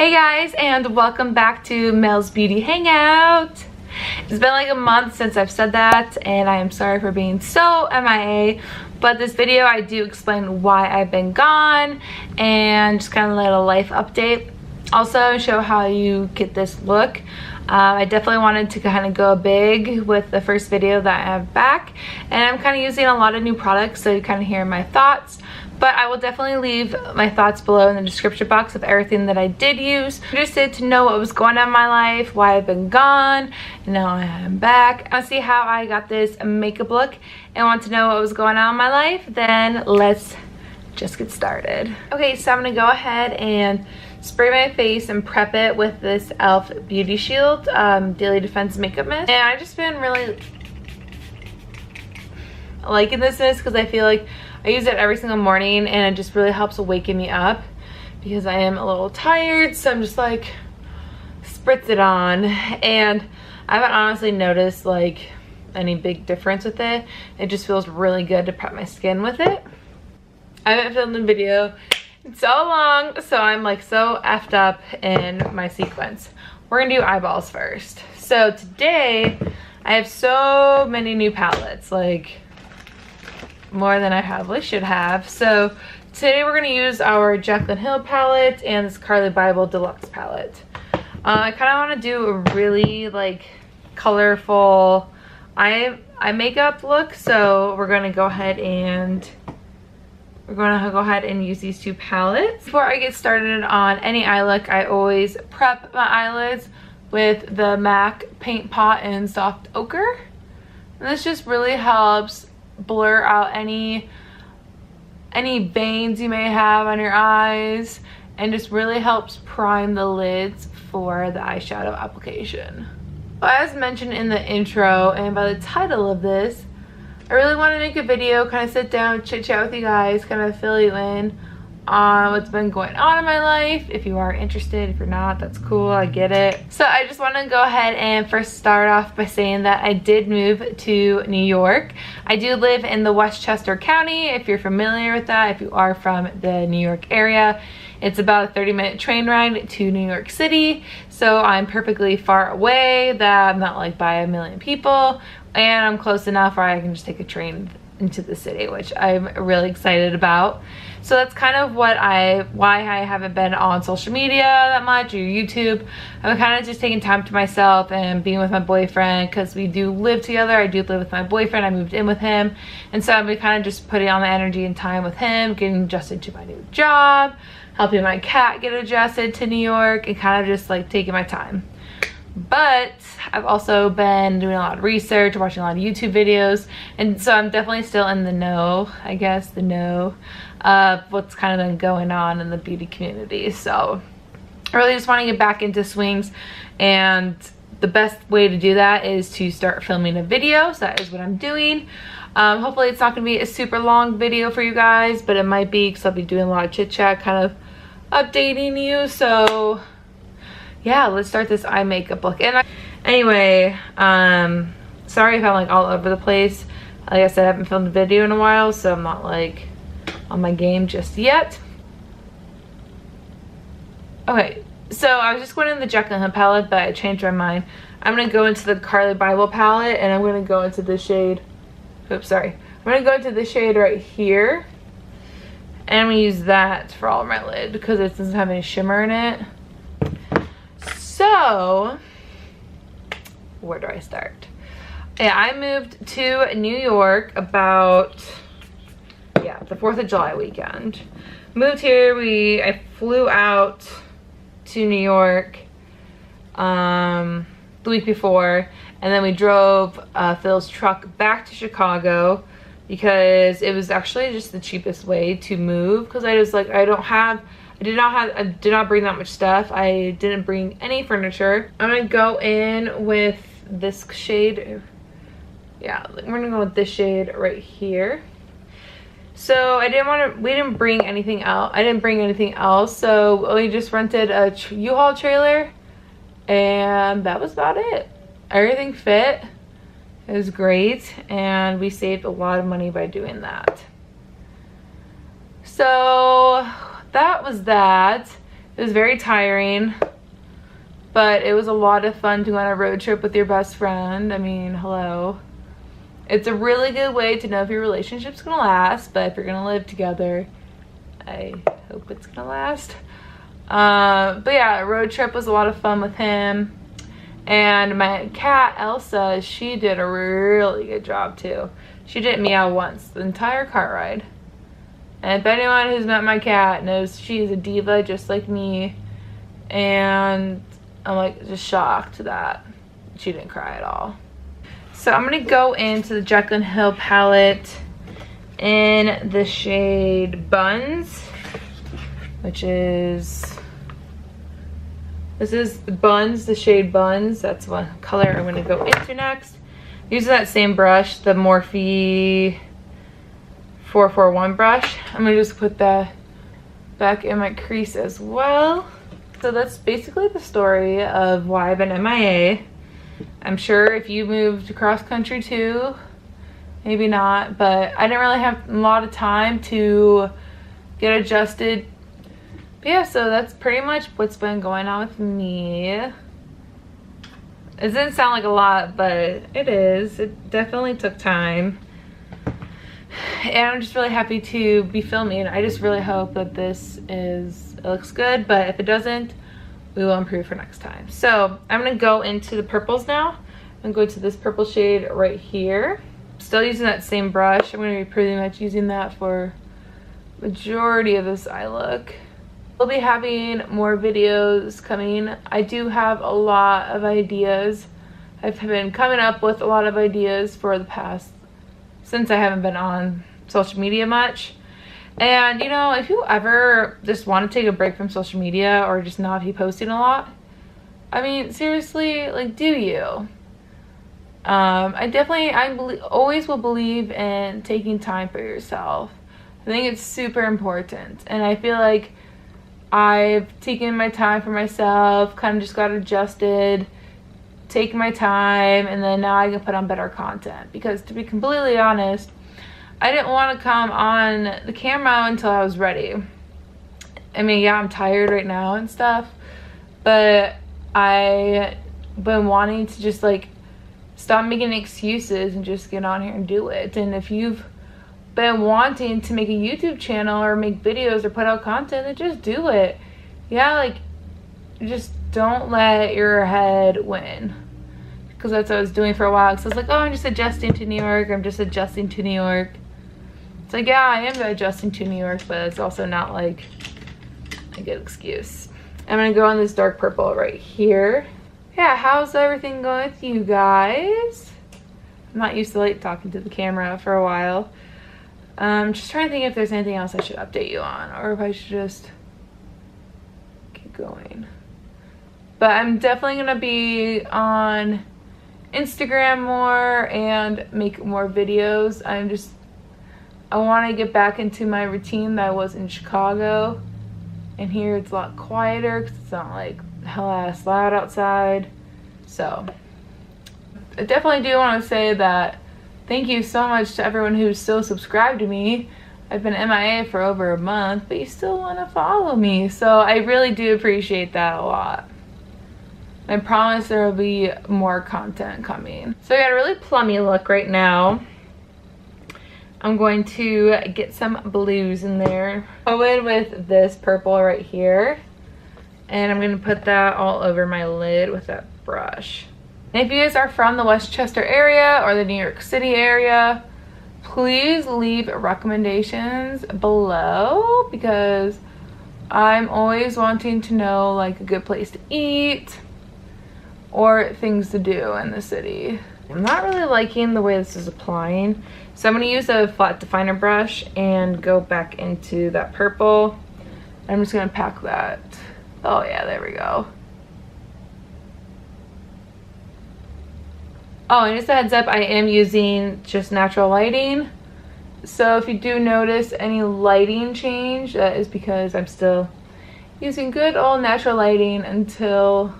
Hey guys, and welcome back to Mel's Beauty Hangout. It's been like a month since I've said that, and I am sorry for being so MIA, but this video I do explain why I've been gone and just kind of a little life update. Also show how you get this look. I definitely wanted to kind of go big with the first video that I have back, and I'm kind of using a lot of new products, so you kind of hear my thoughts. But I will definitely leave my thoughts below in the description box of everything that I did use. If you're interested to know what was going on in my life, why I've been gone, and now I am back. I want to see how I got this makeup look and want to know what was going on in my life, then let's just get started. Okay, so I'm going to go ahead and spray my face and prep it with this e.l.f. Beauty Shield Daily Defense Makeup Mist. And I've just been really liking this mist because I feel like I use it every single morning and it just really helps waken me up because I am a little tired, so I'm just like spritz it on, and I haven't honestly noticed like any big difference with it. It just feels really good to prep my skin with it. I haven't filmed a video in so long, so I'm like so effed up in my sequence. We're gonna do eyeballs first. So today I have so many new palettes, like more than I probably should have. So today we're going to use our Jaclyn Hill palette and this Carli Bybel Deluxe palette. I kind of want to do a really like colorful eye makeup look, so we're going to go ahead and use these two palettes. Before I get started on any eye look, I always prep my eyelids with the MAC Paint Pot in Soft Ochre, and this just really helps blur out any veins you may have on your eyes and just really helps prime the lids for the eyeshadow application. Well, as mentioned in the intro and by the title of this, I really want to make a video, kind of sit down, chit chat with you guys, kind of fill you in on what's been going on in my life. If you are interested, if you're not, that's cool, I get it. So I just want to go ahead and first start off by saying that I did move to New York. I do live in the Westchester County, if you're familiar with that, if you are from the New York area. It's about a 30-minute train ride to New York City, so I'm perfectly far away that I'm not like by a million people, and I'm close enough where I can just take a train into the city, which I'm really excited about. So that's kind of why I haven't been on social media that much or YouTube. I'm kind of just taking time to myself and being with my boyfriend because we do live together. I do live with my boyfriend. I moved in with him, and so I've been kind of just putting on the energy and time with him, getting adjusted to my new job, helping my cat get adjusted to New York, and kind of just like taking my time. But I've also been doing a lot of research, watching a lot of YouTube videos, and so I'm definitely still in the know, I guess, the know of what's kind of been going on in the beauty community. So I really just want to get back into swings, and the best way to do that is to start filming a video, so that is what I'm doing. Hopefully it's not going to be a super long video for you guys, but it might be because I'll be doing a lot of chit chat, kind of updating you. So yeah, let's start this eye makeup look. And anyway, sorry if I'm like all over the place. Like I said, I haven't filmed a video in a while, so I'm not like on my game just yet. Okay, so I was just going in the Jaclyn Hill palette, but I changed my mind. I'm going to go into the Carli Bybel palette, and I'm going to go into the shade, oops, sorry. I'm going to go into the shade right here, and I'm going to use that for all of my lid because it doesn't have any shimmer in it. So, where do I start? Yeah, I moved to New York about, yeah, the 4th of July weekend. Moved here, I flew out to New York the week before, and then we drove Phil's truck back to Chicago because it was actually just the cheapest way to move, because I was like, I did not bring that much stuff. I didn't bring any furniture. I'm gonna go in with this shade. Yeah, we're gonna go with this shade right here. So we didn't bring anything out. I didn't bring anything else, so we just rented a U-Haul trailer, and that was about it. Everything fit. It was great, and we saved a lot of money by doing that. So that was that. It was very tiring, but it was a lot of fun to go on a road trip with your best friend. I mean, hello. It's a really good way to know if your relationship's gonna last, but if you're gonna live together, I hope it's gonna last. But yeah, a road trip was a lot of fun with him. And my cat, Elsa, she did a really good job too. She didn't meow once the entire car ride. And if anyone who's met my cat knows she's a diva just like me. And I'm like just shocked that she didn't cry at all. So I'm gonna go into the Jaclyn Hill palette in the shade Buns, which is, this is Buns, the shade Buns. That's one color I'm gonna go into next. Using that same brush, the Morphe 441 brush. I'm gonna just put that back in my crease as well. So that's basically the story of why I've been MIA. I'm sure if you moved across country too, maybe not, but I didn't really have a lot of time to get adjusted. But yeah, so that's pretty much what's been going on with me. It didn't sound like a lot, but it is. It definitely took time. And I'm just really happy to be filming. I just really hope that it looks good, but if it doesn't, we will improve for next time. So I'm gonna go into the purples now. I'm gonna go to this purple shade right here. Still using that same brush. I'm gonna be pretty much using that for majority of this eye look. We'll be having more videos coming. I do have a lot of ideas. I've been coming up with a lot of ideas for the past, since I haven't been on social media much. And you know, if you ever just want to take a break from social media or just not be posting a lot, I mean, seriously, like, do you? I always will believe in taking time for yourself. I think it's super important, and I feel like I've taken my time for myself, kind of just got adjusted, taken my time, and then now I can put on better content. Because to be completely honest, I didn't want to come on the camera until I was ready. I mean, yeah, I'm tired right now and stuff, but I've been wanting to just like stop making excuses and just get on here and do it. And if you've been wanting to make a YouTube channel or make videos or put out content, then just do it. Yeah, like, just don't let your head win. Because that's what I was doing for a while. So I was like, oh, I'm just adjusting to New York. I'm just adjusting to New York. It's like, yeah, I am adjusting to New York, but it's also not like a good excuse. I'm gonna go on this dark purple right here. Yeah, how's everything going with you guys? I'm not used to like talking to the camera for a while. Just trying to think if there's anything else I should update you on, or if I should just keep going. But I'm definitely gonna be on Instagram more and make more videos. I want to get back into my routine that I was in Chicago, and here it's a lot quieter because it's not like hell ass loud outside. So I definitely do want to say that thank you so much to everyone who's still subscribed to me. I've been MIA for over a month, but you still want to follow me, so I really do appreciate that a lot. I promise there will be more content coming. So I got a really plummy look right now. I'm going to get some blues in there. Go in with this purple right here, and I'm going to put that all over my lid with that brush. And if you guys are from the Westchester area or the New York City area, please leave recommendations below, because I'm always wanting to know like a good place to eat or things to do in the city. I'm not really liking the way this is applying, so I'm going to use a flat definer brush and go back into that purple. I'm just going to pack that. Oh yeah, there we go. Oh, and just a heads up, I am using just natural lighting. So if you do notice any lighting change, that is because I'm still using good old natural lighting until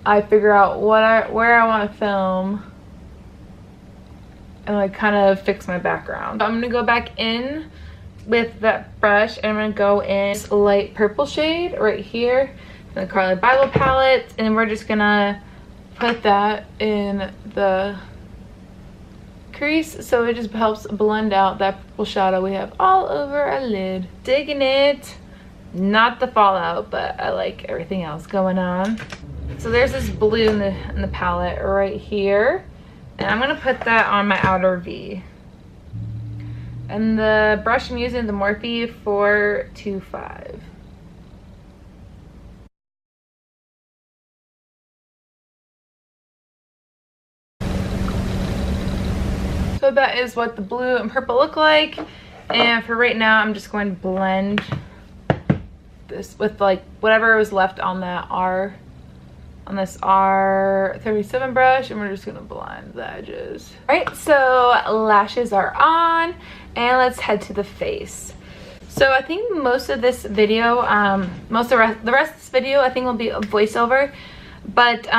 I figure out where I want to film and like kind of fix my background. I'm gonna go back in with that brush, and I'm going to go in this light purple shade right here from the Carli Bybel palette, and we're just going to put that in the crease so it just helps blend out that purple shadow we have all over our lid. Digging it. Not the fallout, but I like everything else going on. So there's this blue in the palette right here, and I'm going to put that on my outer V. And the brush I'm using, the Morphe 425. So that is what the blue and purple look like. And for right now, I'm just going to blend this with like whatever was left on that on this R37 brush, and we're just gonna blend the edges. All right, so lashes are on, and let's head to the face. So I think most of this video, the rest of this video I think will be a voiceover, but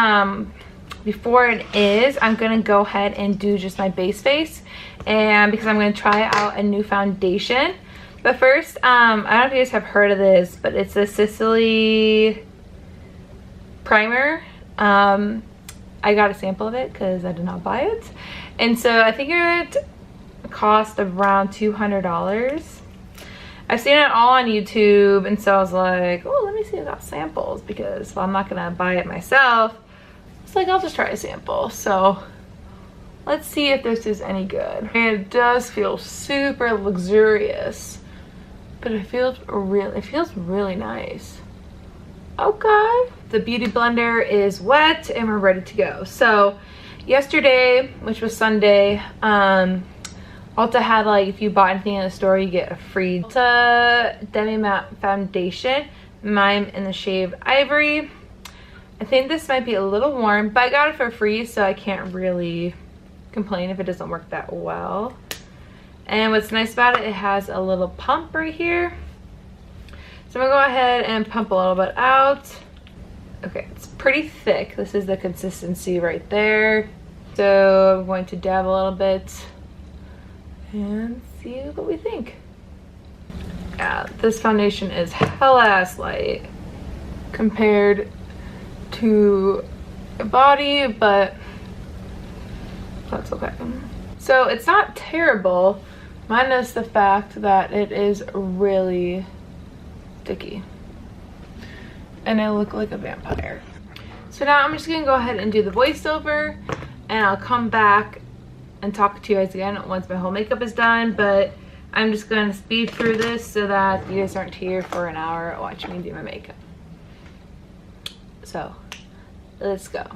before it is, I'm gonna go ahead and do just my base face, and because I'm gonna try out a new foundation. But first, I don't know if you guys have heard of this, but it's a Cisely Primer. I got a sample of it because I did not buy it, and so I think it cost around $200. I've seen it all on YouTube, and so I was like, oh, let me see if I got samples, because I'm not gonna buy it myself. It's like, I'll just try a sample. So let's see if this is any good. And it does feel super luxurious, but it feels really nice. Okay, the beauty blender is wet and we're ready to go. So yesterday, which was Sunday, Ulta had, like, if you bought anything in the store, you get a free Ulta Demi Matte Foundation. Mine in the shade Ivory. I think this might be a little warm, but I got it for free, so I can't really complain if it doesn't work that well. And what's nice about it, it has a little pump right here. So I'm gonna go ahead and pump a little bit out. Okay, it's pretty thick. This is the consistency right there. So I'm going to dab a little bit and see what we think. Yeah, this foundation is hella ass light compared to a body, but that's okay. So it's not terrible, minus the fact that it is really sticky and I look like a vampire. So now I'm just gonna go ahead and do the voiceover, and I'll come back and talk to you guys again once my whole makeup is done, but I'm just gonna speed through this so that you guys aren't here for an hour watching me do my makeup. So let's go.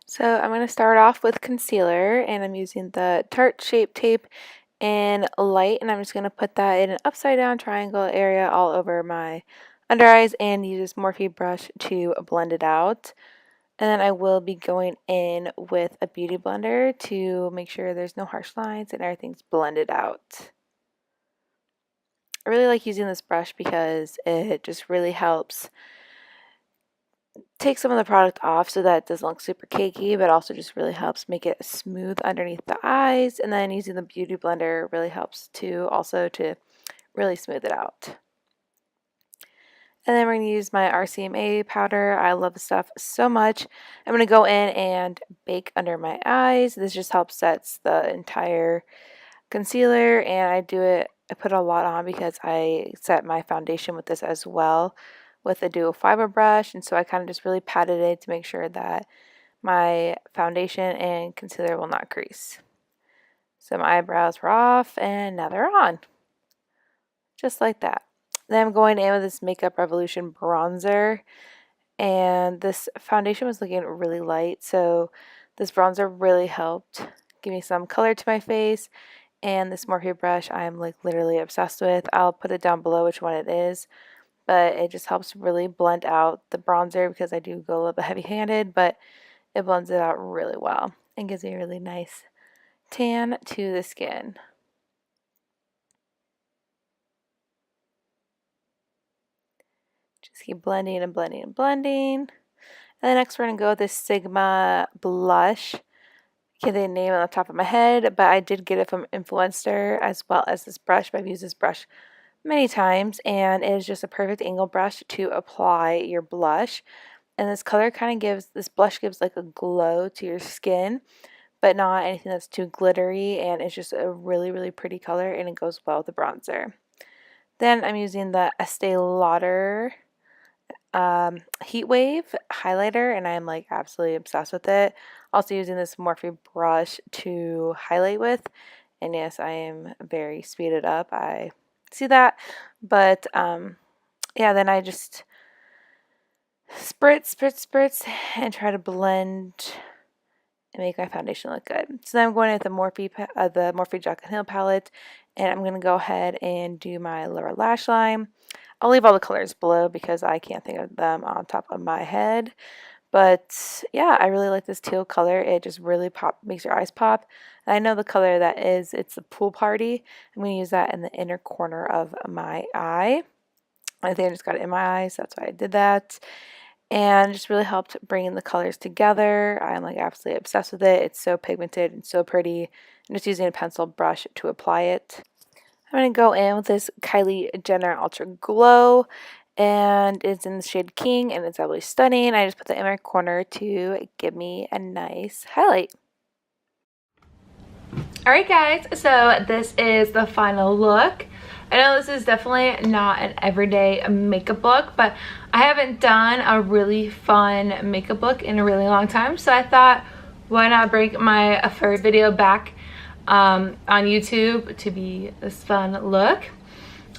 So I'm going to start off with concealer, and I'm using the Tarte Shape Tape in light, and I'm just going to put that in an upside down triangle area all over my under eyes and use this Morphe brush to blend it out. And then I will be going in with a beauty blender to make sure there's no harsh lines and everything's blended out. I really like using this brush because it just really helps take some of the product off so that it doesn't look super cakey, but also just really helps make it smooth underneath the eyes. And then using the beauty blender really helps too, also to really smooth it out. And then we're going to use my RCMA powder. I love this stuff so much. I'm going to go in and bake under my eyes. This just helps sets the entire concealer, and I put a lot on because I set my foundation with this as well with a dual fiber brush, and so I kind of just really patted it to make sure that my foundation and concealer will not crease. So my eyebrows were off, and now they're on. Just like that. Then I'm going in with this Makeup Revolution bronzer, and this foundation was looking really light, so this bronzer really helped give me some color to my face. And this Morphe brush I'm like literally obsessed with. I'll put it down below which one it is, but it just helps really blend out the bronzer because I do go a little bit heavy-handed, but it blends it out really well and gives me a really nice tan to the skin. Just keep blending and blending and blending. And then next we're going to go with this Sigma blush. I Can't think of the name on the top of my head, but I did get it from Influencer, as well as this brush. I've used this brush many times, and it is just a perfect angle brush to apply your blush. And this color kind of gives, this blush gives like a glow to your skin, but not anything that's too glittery, and it's just a really, really pretty color, and it goes well with the bronzer. Then I'm using the Estee Lauder Heat Wave highlighter, and I'm like absolutely obsessed with it. Also using this Morphe brush to highlight with, and yes, I am very speeded up, I see that, but yeah, then I just spritz and try to blend and make my foundation look good. So then I'm going with the Morphe Jaclyn Hill palette, and I'm going to go ahead and do my lower lash line. I'll leave all the colors below because I can't think of them on top of my head. But yeah, I really like this teal color. It just really makes your eyes pop. And I know the color that is, it's the Pool Party. I'm going to use that in the inner corner of my eye. I think I just got it in my eyes, so that's why I did that. And it just really helped bringing the colors together. I'm like absolutely obsessed with it. It's so pigmented and so pretty. I'm just using a pencil brush to apply it. I'm going to go in with this Kylie Jenner Ultra Glow, and it's in the shade King, and it's absolutely stunning. I just put that in my corner to give me a nice highlight. Alright guys, so this is the final look. I know this is definitely not an everyday makeup look, but I haven't done a really fun makeup look in a really long time, so I thought, why not bring my first video back on YouTube to be this fun look.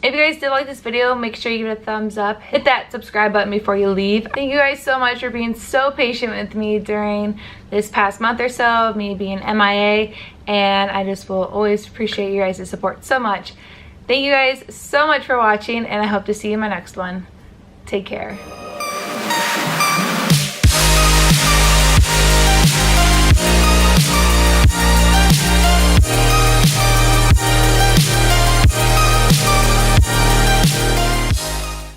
If you guys did like this video, make sure you give it a thumbs up. Hit that subscribe button before you leave. Thank you guys so much for being so patient with me during this past month or so of me being MIA, and I just will always appreciate you guys' support so much. Thank you guys so much for watching, and I hope to see you in my next one. Take care.